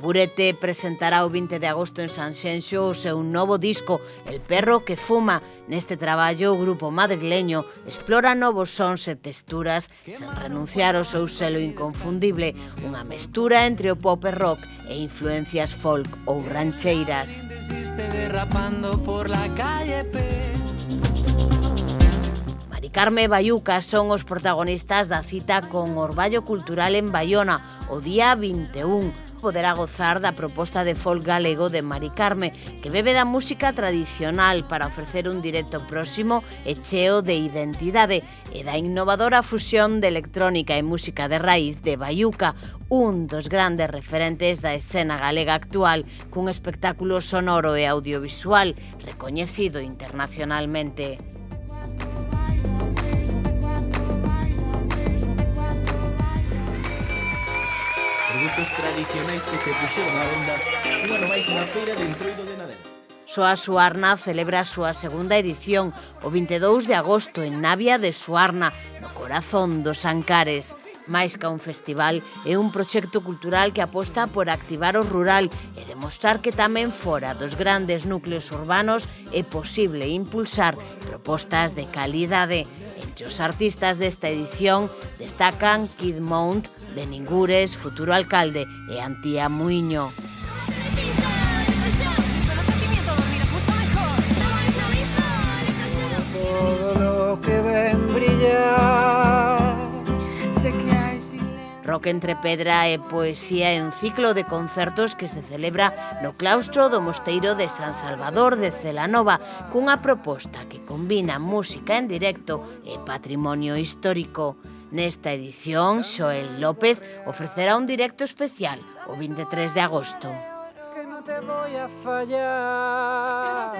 Taburete presentará o 20 de agosto en Sanxenxo o seu novo disco, El perro que fuma. Neste traballo, o grupo madrileño explora novos sons e texturas sen renunciar ao seu selo inconfundible, unha mestura entre o pop e rock e influencias folk ou rancheiras. Mari Carme e Baiuca son os protagonistas da cita con Orballo Cultural en Baiona o día 21. Poderá gozar da proposta de folk galego de Mari Carme, que bebe da música tradicional para ofrecer un directo próximo e cheo de identidade, e da innovadora fusión de electrónica e música de raíz de Baiuca, un dos grandes referentes da escena galega actual, cun espectáculo sonoro e audiovisual recoñecido internacionalmente. Produtos tradicionais que se puxeron á venda un ano máis na feira de Entroido de Nadal. Soa Suarna celebra a súa segunda edición o 22 de agosto en Navia de Suarna, no corazón dos Ancares. Máis que un festival, é un proxecto cultural que aposta por activar o rural e demostrar que tamén fora dos grandes núcleos urbanos é posible impulsar propostas de calidade. Entre os artistas desta edición destacan Kid Mount, de Ningures, futuro alcalde, e Antía Muiño. Rock entre pedra e poesía é un ciclo de concertos que se celebra no claustro do Mosteiro de San Salvador de Celanova, cunha proposta que combina música en directo e patrimonio histórico. Nesta edición, Xoel López ofrecerá un directo especial o 23 de agosto. Que no te voy a fallar.